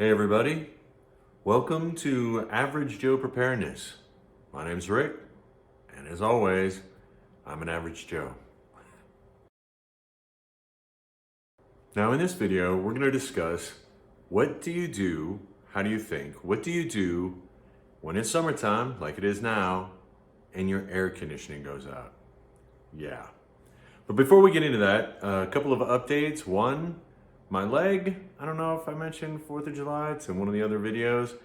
Hey everybody, welcome to Average Joe Preparedness. My name's Rick, and as always, I'm an average Joe. Now in this video, we're going to discuss what do you do, how do you think, what do you do when it's summertime, like it is now, and your air conditioning goes out. Yeah. But before we get into that, a couple of updates. One, my leg, I don't know if I mentioned 4th of July, it's in one of the other videos.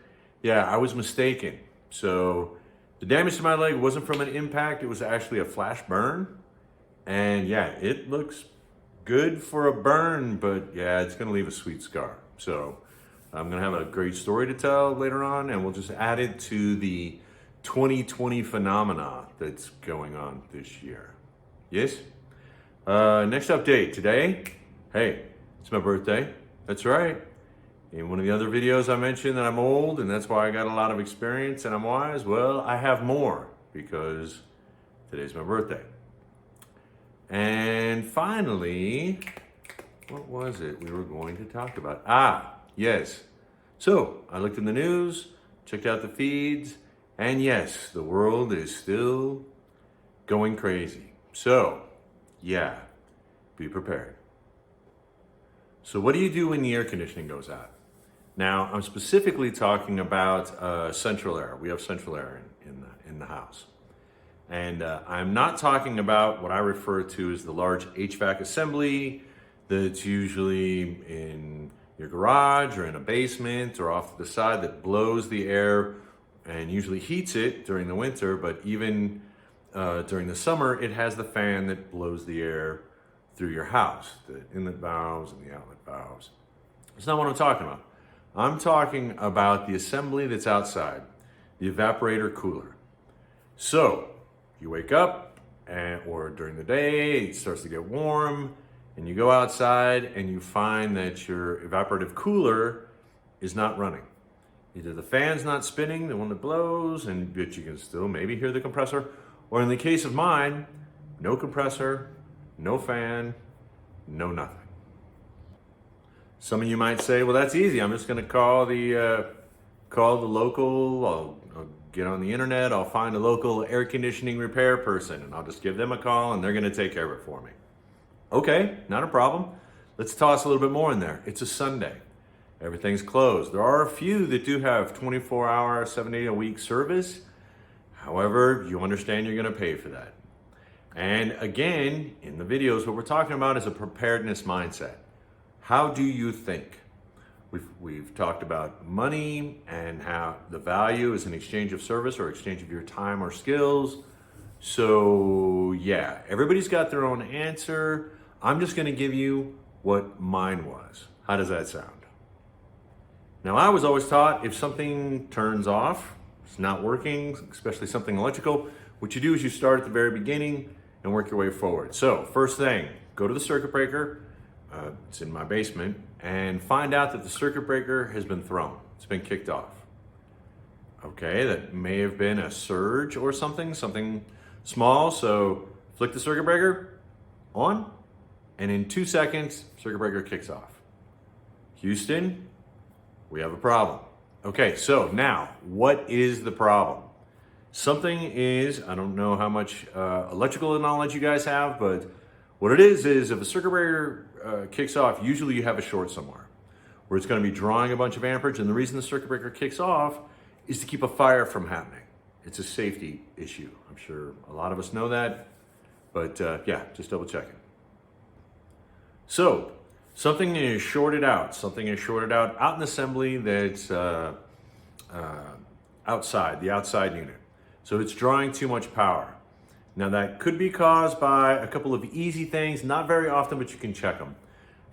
Yeah, I was mistaken. So the damage to my leg wasn't from an impact, it was actually a flash burn. And yeah, it looks good for a burn, but yeah, it's gonna leave a sweet scar. So I'm gonna have a great story to tell later on, and we'll just add it to the 2020 phenomena that's going on this year. Yes? Next update today. Hey, it's my birthday. That's right. In one of the other videos I mentioned that I'm old and that's why I got a lot of experience and I'm wise. Well, I have more because today's my birthday. And finally, what was it we were going to talk about? Yes. So I looked in the news, checked out the feeds, and yes, the world is still going crazy. So, yeah, be prepared. So what do you do when the air conditioning goes out? Now, I'm specifically talking about central air. We have central air in the house. And I'm not talking about what I refer to as the large HVAC assembly that's usually in your garage or in a basement or off to the side that blows the air and usually heats it during the winter, but even during the summer, it has the fan that blows the air through your house, the inlet valves and the outlet valves. That's not what I'm talking about. I'm talking about the assembly that's outside, the evaporator cooler. So you wake up or during the day, it starts to get warm and you go outside and you find that your evaporative cooler is not running. Either the fan's not spinning, the one that blows, but you can still maybe hear the compressor, or in the case of mine, no compressor, no fan, no nothing. Some of you might say, well, that's easy. I'm just going to call the local, I'll get on the internet, I'll find a local air conditioning repair person, and I'll just give them a call, and they're going to take care of it for me. Okay, not a problem. Let's toss a little bit more in there. It's a Sunday. Everything's closed. There are a few that do have 24-hour, 7-day-a-week service. However, you understand you're going to pay for that. And again, in the videos, what we're talking about is a preparedness mindset. How do you think? We've talked about money and how the value is an exchange of service or exchange of your time or skills. So yeah, everybody's got their own answer. I'm just going to give you what mine was. How does that sound? Now, I was always taught if something turns off, it's not working, especially something electrical, what you do is you start at the very beginning and work your way forward. So first thing, go to the circuit breaker, it's in my basement, and find out that the circuit breaker has been thrown. It's been kicked off. Okay, that may have been a surge or something small. So flick the circuit breaker on, and in 2 seconds, circuit breaker kicks off. Houston, we have a problem. Okay, so now, what is the problem? Something is, I don't know how much electrical knowledge you guys have, but what it is if a circuit breaker kicks off, usually you have a short somewhere where it's going to be drawing a bunch of amperage, and the reason the circuit breaker kicks off is to keep a fire from happening. It's a safety issue. I'm sure a lot of us know that, but yeah, just double checking. So, something is shorted out. Something is shorted out in assembly that's outside, the outside unit. So it's drawing too much power. Now that could be caused by a couple of easy things, not very often, but you can check them.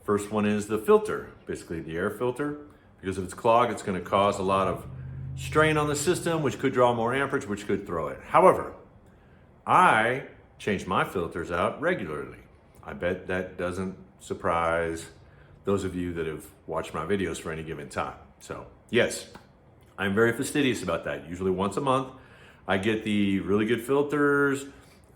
First one is the filter, basically the air filter. Because if it's clogged, it's going to cause a lot of strain on the system, which could draw more amperage, which could throw it. However, I change my filters out regularly. I bet that doesn't surprise those of you that have watched my videos for any given time. So yes, I'm very fastidious about that. Usually once a month, I get the really good filters.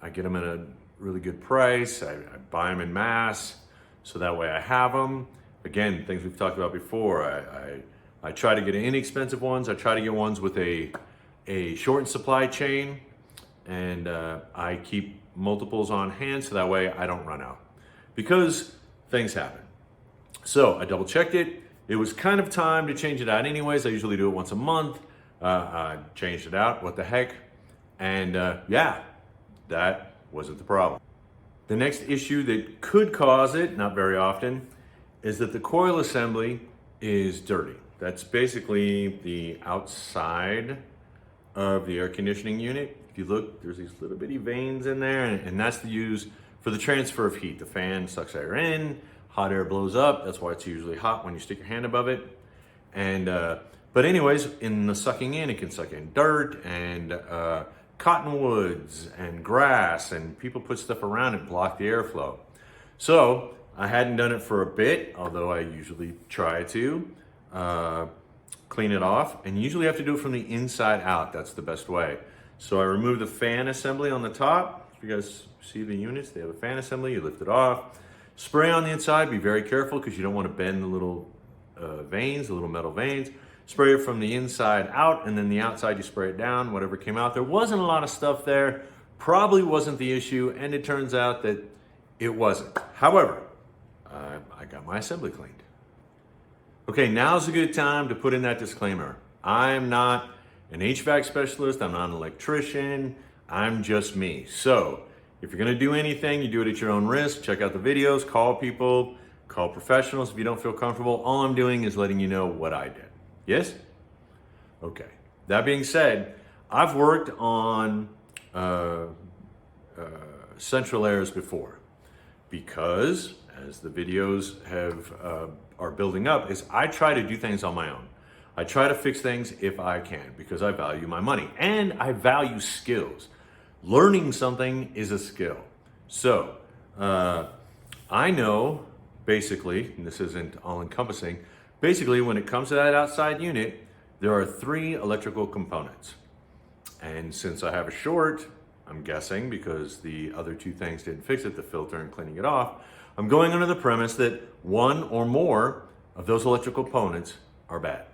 I get them at a really good price. I buy them in mass, so that way I have them. Again, things we've talked about before. I I try to get inexpensive ones. I try to get ones with a shortened supply chain, and I keep multiples on hand so that way I don't run out, because things happen. So I double checked it. It was kind of time to change it out anyways. I usually do it once a month. I changed it out, what the heck. And yeah, that wasn't the problem. The next issue that could cause it, not very often, is that the coil assembly is dirty. That's basically the outside of the air conditioning unit. If you look, there's these little bitty veins in there, and that's used for the transfer of heat. The fan sucks air in, hot air blows up. That's why it's usually hot when you stick your hand above it. And but anyways, in the sucking in, it can suck in dirt and cottonwoods and grass, and people put stuff around it, block the airflow. So I hadn't done it for a bit, although I usually try to clean it off, and you usually have to do it from the inside out. That's the best way. So I removed the fan assembly on the top. If you guys see the units, they have a fan assembly. You lift it off, spray on the inside. Be very careful because you don't want to bend the little veins, the little metal veins. Spray it from the inside out, and then the outside you spray it down, whatever came out. There wasn't a lot of stuff there, probably wasn't the issue, and it turns out that it wasn't. However, I got my assembly cleaned. Okay, now's a good time to put in that disclaimer. I'm not an HVAC specialist, I'm not an electrician, I'm just me. So, if you're gonna do anything, you do it at your own risk. Check out the videos, call people, call professionals if you don't feel comfortable. All I'm doing is letting you know what I did. Yes? Okay. That being said, I've worked on central airs before, because as the videos are building up, is I try to do things on my own. I try to fix things if I can, because I value my money and I value skills. Learning something is a skill. So I know basically, and this isn't all encompassing, basically, when it comes to that outside unit, there are 3 electrical components. And since I have a short, I'm guessing because the other 2 things didn't fix it, the filter and cleaning it off, I'm going under the premise that 1 or more of those electrical components are bad.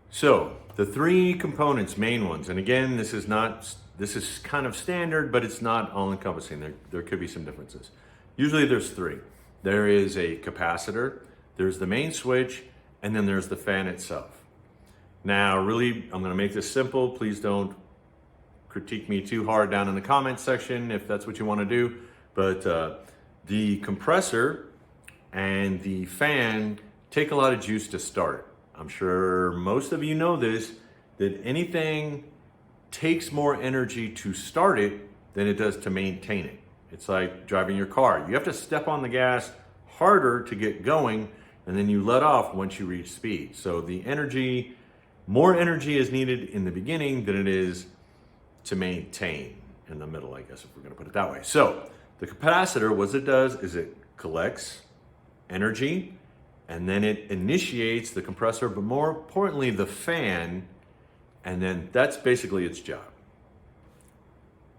So the 3 components, main ones, and again, this is kind of standard, but it's not all encompassing. There could be some differences. Usually there's 3. There is a capacitor, there's the main switch, and then there's the fan itself. Now, really, I'm gonna make this simple. Please don't critique me too hard down in the comments section if that's what you wanna do. But the compressor and the fan take a lot of juice to start. I'm sure most of you know this, that anything takes more energy to start it than it does to maintain it. It's like driving your car. You have to step on the gas harder to get going, and then you let off once you reach speed. So the energy, more energy is needed in the beginning than it is to maintain in the middle, I guess, if we're gonna put it that way. So the capacitor, what it does is it collects energy, and then it initiates the compressor, but more importantly, the fan, and then that's basically its job.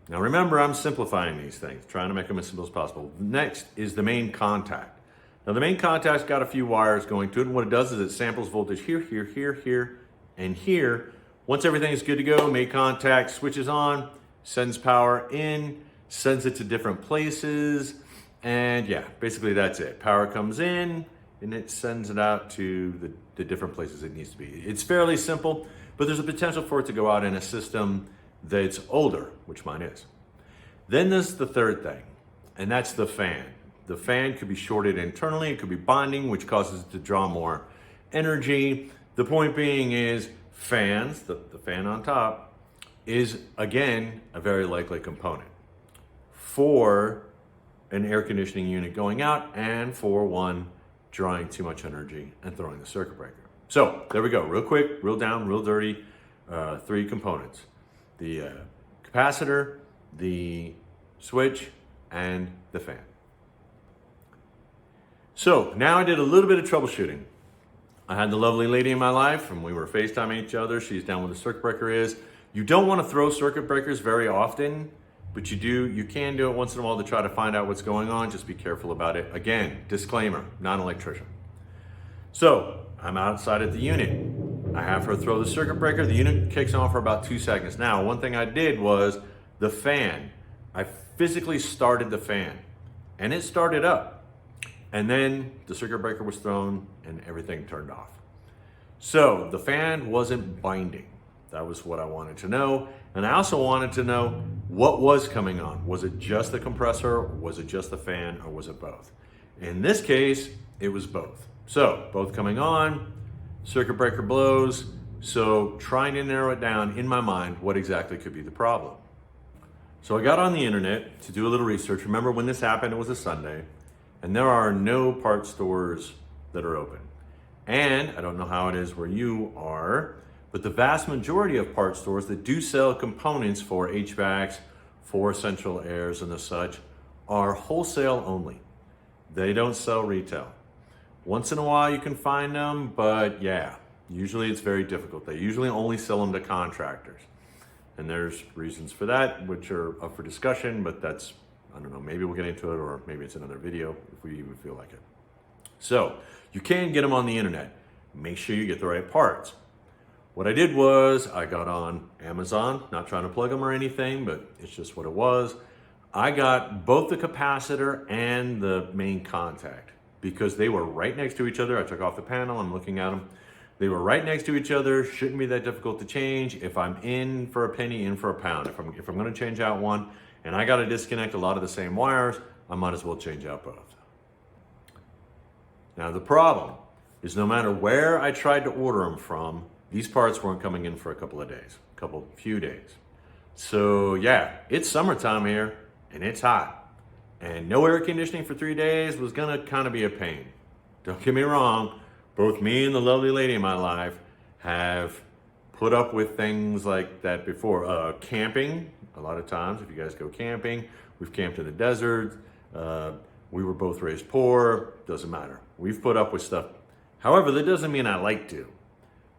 Now remember, I'm simplifying these things, trying to make them as simple as possible. Next is the main contact. Now the main contact's got a few wires going to it, and what it does is it samples voltage here, here, here, here, and here. Once everything is good to go, main contact switches on, sends power in, sends it to different places, and yeah, basically that's it. Power comes in, and it sends it out to the different places it needs to be. It's fairly simple, but there's a potential for it to go out in a system that's older, which mine is. Then there's the third thing, and that's the fan. The fan could be shorted internally, it could be bonding, which causes it to draw more energy. The point being is fans, the fan on top, is again a very likely component for an air conditioning unit going out and for one drawing too much energy and throwing the circuit breaker. So there we go, real quick, real down, real dirty, 3 components. The capacitor, the switch, and the fan. So now I did a little bit of troubleshooting. I had the lovely lady in my life and we were FaceTiming each other. She's down where the circuit breaker is. You don't want to throw circuit breakers very often, but you can do it once in a while to try to find out what's going on. Just be careful about it. Again, disclaimer, not an electrician. So I'm outside at the unit. I have her throw the circuit breaker. The unit kicks on for about 2 seconds. Now, one thing I did was the fan. I physically started the fan and it started up. And then the circuit breaker was thrown and everything turned off. So the fan wasn't binding. That was what I wanted to know. And I also wanted to know what was coming on. Was it just the compressor? Was it just the fan? Or was it both? In this case, it was both. So both coming on, circuit breaker blows. So trying to narrow it down in my mind, what exactly could be the problem? So I got on the internet to do a little research. Remember when this happened, it was a Sunday, and there are no parts stores that are open. And I don't know how it is where you are, but the vast majority of parts stores that do sell components for HVACs, for central airs and the such, are wholesale only. They don't sell retail. Once in a while you can find them, but yeah, usually it's very difficult. They usually only sell them to contractors. And there's reasons for that, which are up for discussion, but that's, I don't know, maybe we'll get into it, or maybe it's another video if we even feel like it. So you can get them on the internet. Make sure you get the right parts. What I did was I got on Amazon, not trying to plug them or anything, but it's just what it was. I got both the capacitor and the main contact because they were right next to each other. I took off the panel, I'm looking at them. They were right next to each other, shouldn't be that difficult to change. If I'm in for a penny, in for a pound. If I'm gonna change out one and I gotta disconnect a lot of the same wires, I might as well change out both. Now the problem is no matter where I tried to order them from, these parts weren't coming in for a couple of days, few days. So yeah, it's summertime here and it's hot. And no air conditioning for 3 days was gonna kind of be a pain. Don't get me wrong, both me and the lovely lady in my life have put up with things like that before. Camping, a lot of times, if you guys go camping, we've camped in the desert. We were both raised poor, doesn't matter. We've put up with stuff. However, that doesn't mean I like to.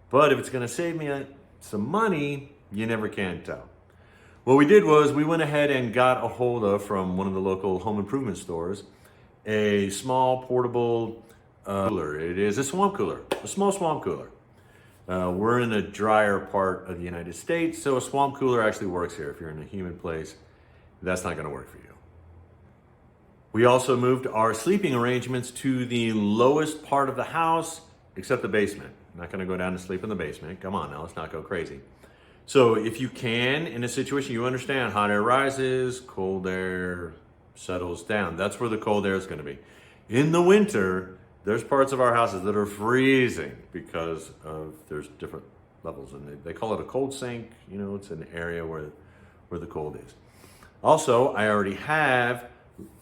But if it's gonna save me some money, you never can tell. What we did was we went ahead and got a hold of, from one of the local home improvement stores, a small portable cooler. It is a swamp cooler, a small swamp cooler. We're in a drier part of the United States, so a swamp cooler actually works here. If you're in a humid place, that's not gonna work for you. We also moved our sleeping arrangements to the lowest part of the house, except the basement. I'm not gonna go down to sleep in the basement. Come on now, let's not go crazy. So if you can, in a situation, you understand hot air rises, cold air settles down. That's where the cold air is gonna be. In the winter, there's parts of our houses that are freezing because there's different levels, and they call it a cold sink. You know, it's an area where the cold is. Also, I already have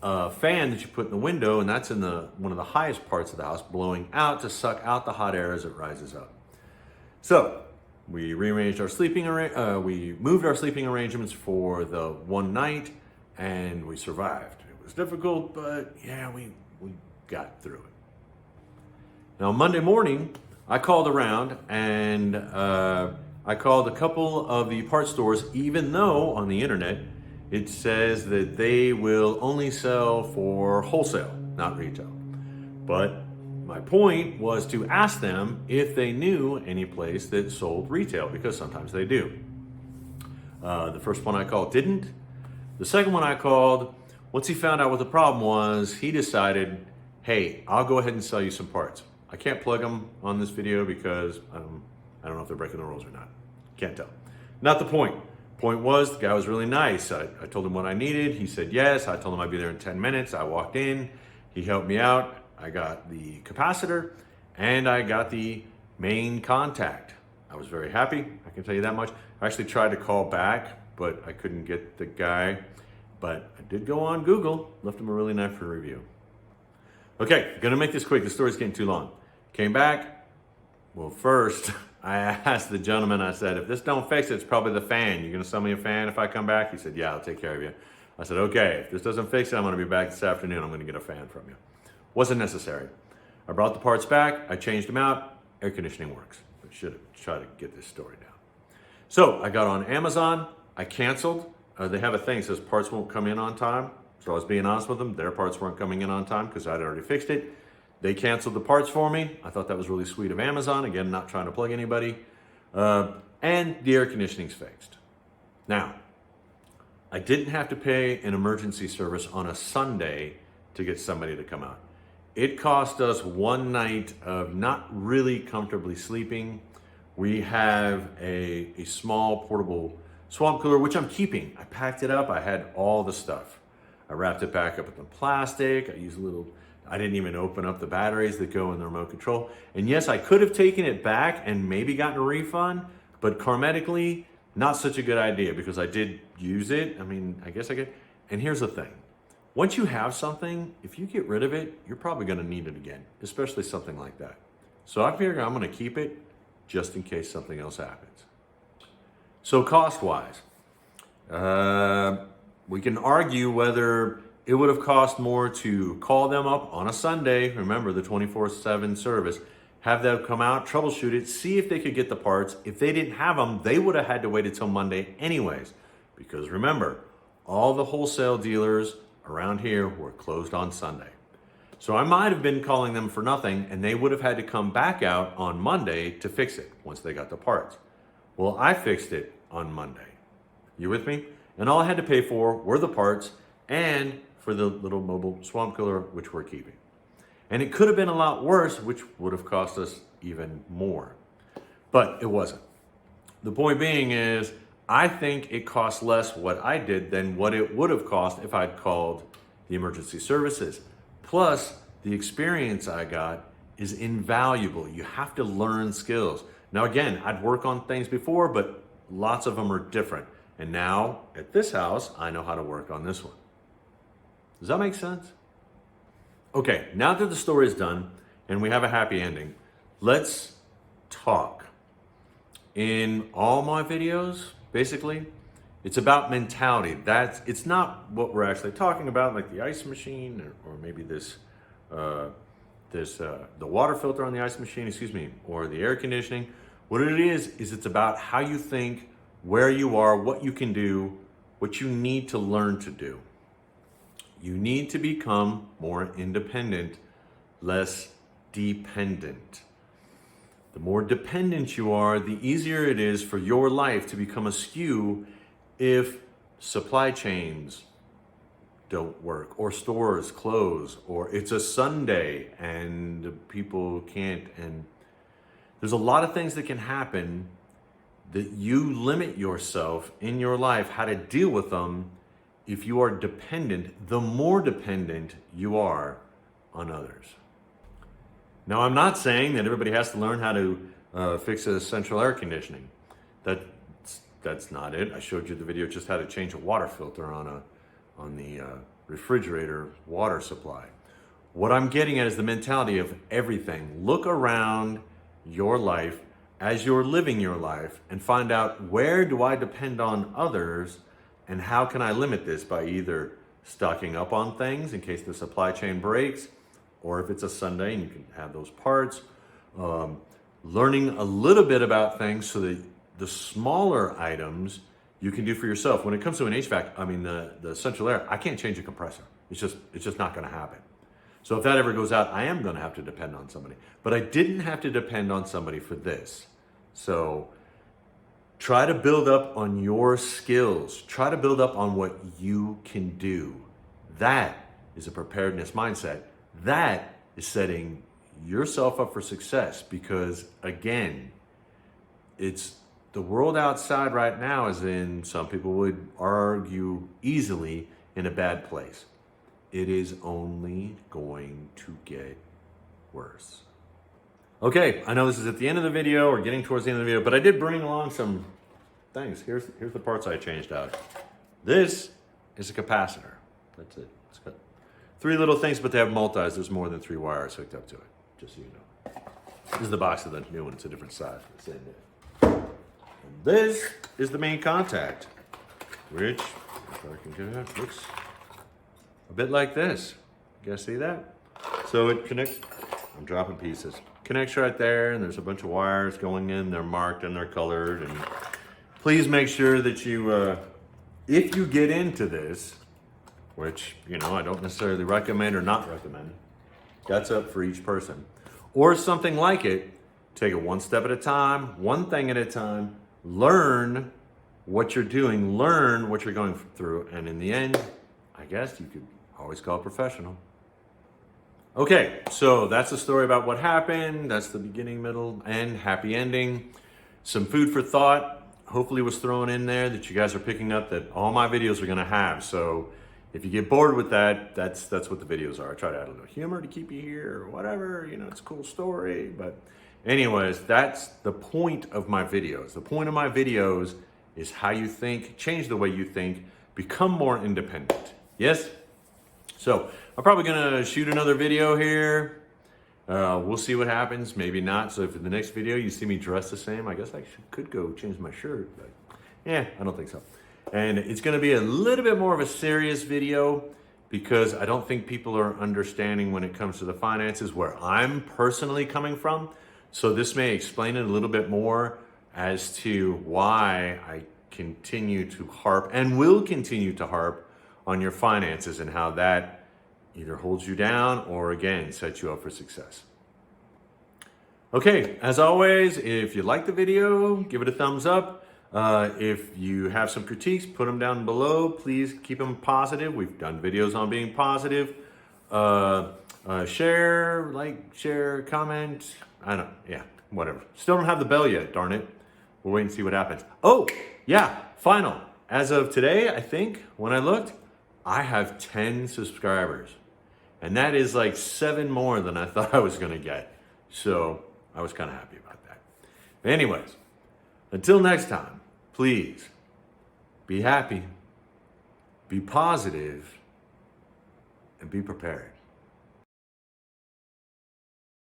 a fan that you put in the window, and that's in one of the highest parts of the house, blowing out to suck out the hot air as it rises up. So we rearranged our we moved our sleeping arrangements for the one night, and we survived. It was difficult, but yeah, we got through it. Now, Monday morning, I called around and I called a couple of the parts stores, even though on the internet it says that they will only sell for wholesale, not retail. But my point was to ask them if they knew any place that sold retail, because sometimes they do. The first one I called didn't. The second one I called, once he found out what the problem was, he decided, hey, I'll go ahead and sell you some parts. I can't plug them on this video because I don't know if they're breaking the rules or not. Can't tell. Not the point. Point was, the guy was really nice. I told him what I needed. He said yes. I told him I'd be there in 10 minutes. I walked in. He helped me out. I got the capacitor and I got the main contact. I was very happy. I can tell you that much. I actually tried to call back, but I couldn't get the guy. But I did go on Google, left him a really nice review. Okay, gonna make this quick. The story's getting too long. Came back. Well, first, I asked the gentleman, I said, if this don't fix it, it's probably the fan. You're gonna sell me a fan if I come back? He said, yeah, I'll take care of you. I said, okay, if this doesn't fix it, I'm gonna be back this afternoon. I'm gonna get a fan from you. Wasn't necessary. I brought the parts back. I changed them out. Air conditioning works. I should have tried to get this story down. So I got on Amazon. I canceled. They have a thing that says parts won't come in on time. So I was being honest with them. Their parts weren't coming in on time because I'd already fixed it. They canceled the parts for me. I thought that was really sweet of Amazon. Again, not trying to plug anybody. And the air conditioning's fixed. Now, I didn't have to pay an emergency service on a Sunday to get somebody to come out. It cost us one night of not really comfortably sleeping. We have a small portable swamp cooler, which I'm keeping. I packed it up. I had all the stuff. I wrapped it back up with the plastic. I didn't even open up the batteries that go in the remote control. And yes, I could have taken it back and maybe gotten a refund, but karmatically, not such a good idea because I did use it. I mean, I guess I could. And here's the thing. Once you have something, if you get rid of it, you're probably gonna need it again, especially something like that. So I figure I'm gonna keep it just in case something else happens. So cost-wise, we can argue whether it would have cost more to call them up on a Sunday, remember the 24/7 service, have them come out, troubleshoot it, see if they could get the parts. If they didn't have them, they would have had to wait until Monday anyways. Because remember, all the wholesale dealers around here were closed on Sunday. So I might have been calling them for nothing and they would have had to come back out on Monday to fix it once they got the parts. Well, I fixed it on Monday. You with me? And all I had to pay for were the parts and for the little mobile swamp cooler, which we're keeping. And it could have been a lot worse, which would have cost us even more. But it wasn't. The point being is, I think it cost less what I did than what it would have cost if I'd called the emergency services. Plus, the experience I got is invaluable. You have to learn skills. Now again, I'd work on things before, but lots of them are different. And now, at this house, I know how to work on this one. Does that make sense? Okay, now that the story is done and we have a happy ending, let's talk. In all my videos, basically, it's about mentality. It's not what we're actually talking about, like the ice machine or maybe the water filter on the ice machine, or the air conditioning. What it is it's about how you think, where you are, what you can do, what you need to learn to do. You need to become more independent, less dependent. The more dependent you are, the easier it is for your life to become askew if supply chains don't work, or stores close, or it's a Sunday and people can't. And there's a lot of things that can happen that you limit yourself in your life how to deal with them if you are dependent, the more dependent you are on others. Now, I'm not saying that everybody has to learn how to fix a central air conditioning. That's not it. I showed you the video just how to change a water filter on the refrigerator water supply. What I'm getting at is the mentality of everything. Look around your life as you're living your life and find out, where do I depend on others and how can I limit this by either stocking up on things in case the supply chain breaks, or if it's a Sunday and you can have those parts, learning a little bit about things so that the smaller items you can do for yourself. When it comes to an HVAC, the central air, I can't change a compressor. It's just not gonna happen. So if that ever goes out, I am gonna have to depend on somebody. But I didn't have to depend on somebody for this. So try to build up on your skills. Try to build up on what you can do. That is a preparedness mindset. That is setting yourself up for success, because again, it's the world outside right now is in, some people would argue easily, in a bad place. It is only going to get worse. Okay, I know this is at the end of the video or getting towards the end of the video, but I did bring along some things. Here's the parts I changed out. This is a capacitor. That's it. It's got 3 little things, but they have multis. There's more than 3 wires hooked up to it, just so you know. This is the box of the new one. It's a different size. It's in there. And this is the main contact, which, if I can get it out, looks a bit like this. You guys see that? So it connects. I'm dropping pieces. Connects right there, and there's a bunch of wires going in. They're marked and they're colored. And please make sure that you, if you get into this, which, I don't necessarily recommend or not recommend, That's up for each person. Or something like it, take it one step at a time, one thing at a time, learn what you're doing, learn what you're going through, and in the end, I guess you could always call a professional. Okay, so that's the story about what happened. That's the beginning, middle, and happy ending. Some food for thought hopefully was thrown in there that you guys are picking up that all my videos are gonna have. So if you get bored with that, that's what the videos are. I try to add a little humor to keep you here or whatever, you know, it's a cool story. But anyways, that's the point of my videos. The point of my videos is how you think, change the way you think, become more independent. Yes? So I'm probably gonna shoot another video here. We'll see what happens, maybe not. So if in the next video you see me dressed the same, I guess I could go change my shirt, but yeah, I don't think so. And it's gonna be a little bit more of a serious video because I don't think people are understanding when it comes to the finances where I'm personally coming from. So this may explain it a little bit more as to why I continue to harp and will continue to harp on your finances and how that either holds you down or again sets you up for success. Okay, as always, if you like the video, give it a thumbs up. If you have some critiques, put them down below. Please keep them positive. We've done videos on being positive. Share, share, comment. I don't, yeah, whatever. Still don't have the bell yet, darn it. We'll wait and see what happens. Oh, yeah, final. As of today, I think, when I looked, I have 10 subscribers. And that is like 7 more than I thought I was gonna get. So I was kind of happy about that. Anyways, until next time, please be happy, be positive, and be prepared.